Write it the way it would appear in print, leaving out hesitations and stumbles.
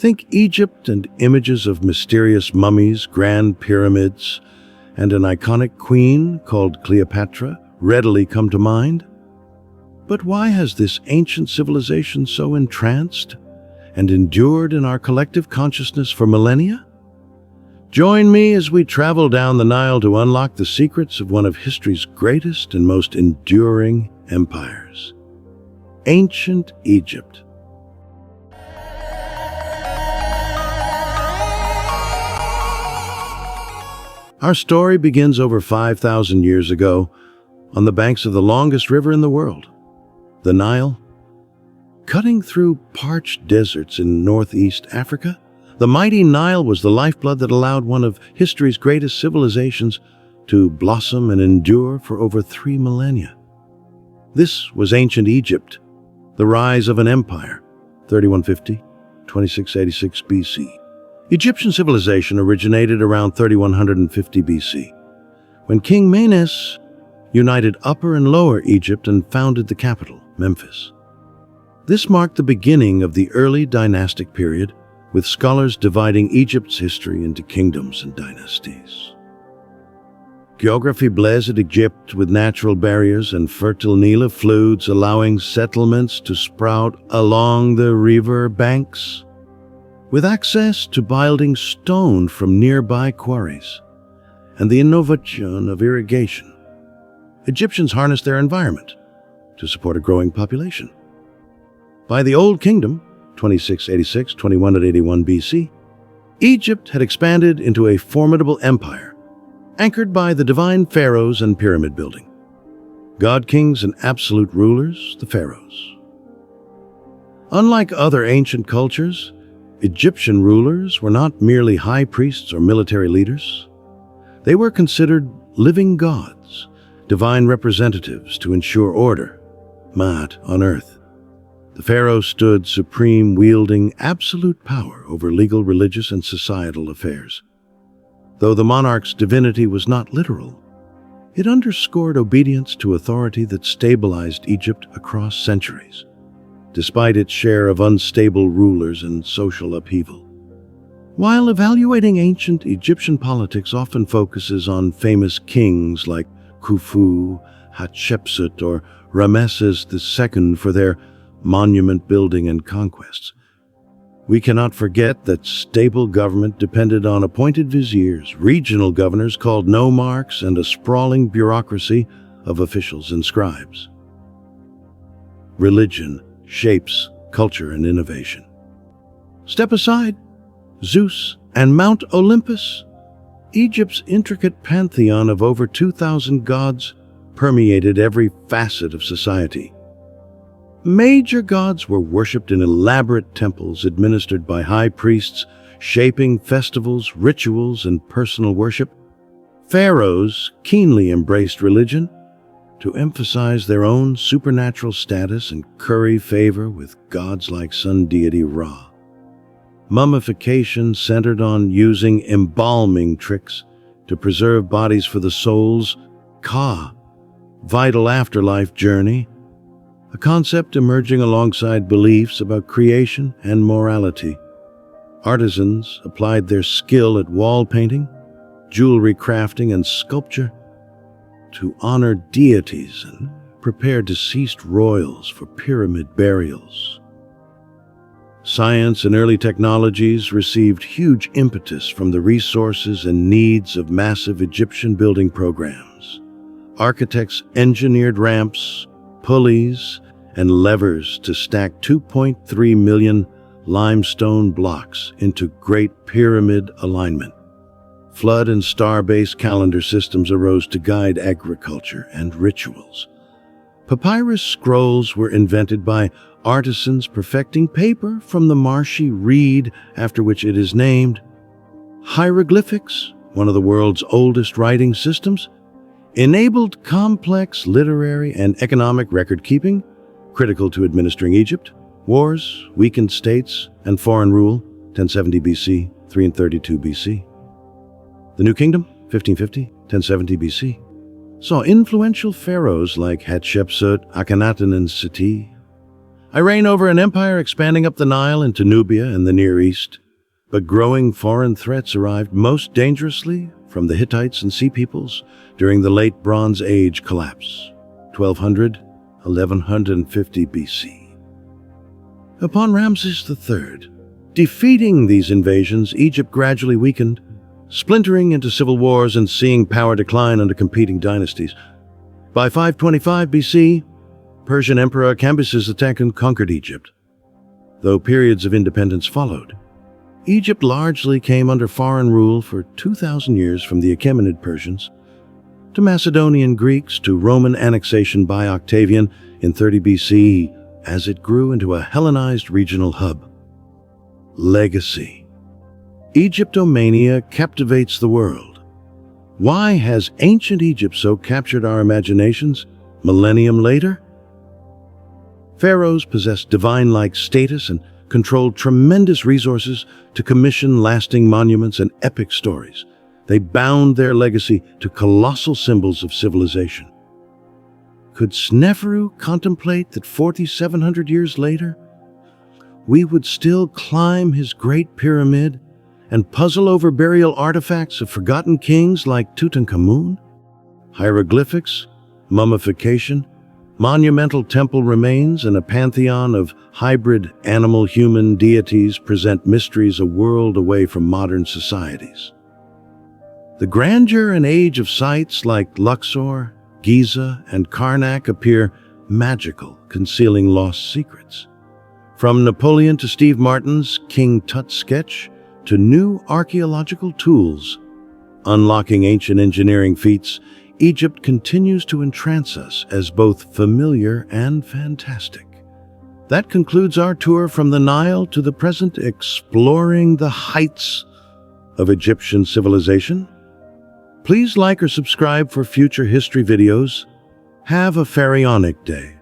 Think Egypt, and images of mysterious mummies, grand pyramids, and an iconic queen called Cleopatra readily come to mind. But why has this ancient civilization so entranced and endured in our collective consciousness for millennia? Join me as we travel down the Nile to unlock the secrets of one of history's greatest and most enduring empires. Ancient Egypt. Our story begins over 5,000 years ago on the banks of the longest river in the world, the Nile. Cutting through parched deserts in northeast Africa, the mighty Nile was the lifeblood that allowed one of history's greatest civilizations to blossom and endure for over 3 millennia. This was ancient Egypt, the rise of an empire, 3150-2686 BC. Egyptian civilization originated around 3150 BC, when King Menes united Upper and Lower Egypt and founded the capital, Memphis. This marked the beginning of the Early Dynastic Period, with scholars dividing Egypt's history into kingdoms and dynasties. Geography blessed Egypt with natural barriers and fertile Nile fluids, allowing settlements to sprout along the river banks, with access to wielding stone from nearby quarries and the innovation of irrigation. Egyptians harnessed their environment to support a growing population. By the Old Kingdom, 2686-2181 BC, Egypt had expanded into a formidable empire, anchored by the divine pharaohs and pyramid building, god kings and absolute rulers, the pharaohs. Unlike other ancient cultures, Egyptian rulers were not merely high priests or military leaders. They were considered living gods, divine representatives to ensure order, Ma'at, on earth. The pharaoh stood supreme, wielding absolute power over legal, religious, and societal affairs. Though the monarch's divinity was not literal, it underscored obedience to authority that stabilized Egypt across centuries, despite its share of unstable rulers and social upheaval. While evaluating ancient Egyptian politics often focuses on famous kings like Khufu, Hatshepsut, or Ramesses II for their monument building and conquests, we cannot forget that stable government depended on appointed viziers, regional governors called nomarchs, and a sprawling bureaucracy of officials and scribes. Religion shapes culture and innovation. Step aside Zeus and Mount Olympus. Egypt's intricate pantheon of over 2,000 gods permeated every facet of society. Major gods were worshipped in elaborate temples administered by high priests, shaping festivals, rituals, and personal worship. Pharaohs keenly embraced religion to emphasize their own supernatural status and curry favor with gods like sun deity Ra. Mummification centered on using embalming tricks to preserve bodies for the soul's Ka, vital afterlife journey, a concept emerging alongside beliefs about creation and morality. Artisans applied their skill at wall painting, jewelry crafting, and sculpture to honor deities and prepare deceased royals for pyramid burials. Science and early technologies received huge impetus from the resources and needs of massive Egyptian building programs. Architects engineered ramps, pulleys, and levers to stack 2.3 million limestone blocks into Great Pyramid alignment. Flood and star-based calendar systems arose to guide agriculture and rituals. Papyrus scrolls were invented by artisans perfecting paper from the marshy reed after which it is named. Hieroglyphics, one of the world's oldest writing systems, enabled complex literary and economic record-keeping, critical to administering Egypt, wars, weakened states, and foreign rule, 1070 BC, 332 BC. The New Kingdom, 1550, 1070 BC, saw influential pharaohs like Hatshepsut, Akhenaten, and Seti. I reign over an empire expanding up the Nile into Nubia and the Near East. But growing foreign threats arrived most dangerously from the Hittites and Sea Peoples during the late Bronze Age collapse, 1150 BC. Upon Ramses III defeating these invasions, Egypt gradually weakened, splintering into civil wars and seeing power decline under competing dynasties. By 525 BC, Persian Emperor Cambyses attacked and conquered Egypt. Though periods of independence followed, Egypt largely came under foreign rule for 2,000 years, from the Achaemenid Persians to Macedonian Greeks to Roman annexation by Octavian in 30 BC as it grew into a Hellenized regional hub. Legacy. Egyptomania captivates the world. Why has ancient Egypt so captured our imaginations millennium later? Pharaohs possessed divine-like status and controlled tremendous resources to commission lasting monuments and epic stories. They bound their legacy to colossal symbols of civilization. Could Sneferu contemplate that 4,700 years later, we would still climb his Great Pyramid and puzzle over burial artifacts of forgotten kings like Tutankhamun? Hieroglyphics, mummification, monumental temple remains, and a pantheon of hybrid animal-human deities present mysteries a world away from modern societies. The grandeur and age of sites like Luxor, Giza, and Karnak appear magical, concealing lost secrets. From Napoleon to Steve Martin's King Tut sketch to new archaeological tools, unlocking ancient engineering feats, Egypt continues to entrance us as both familiar and fantastic. That concludes our tour from the Nile to the present, exploring the heights of Egyptian civilization. Please like or subscribe for future history videos. Have a pharaonic day.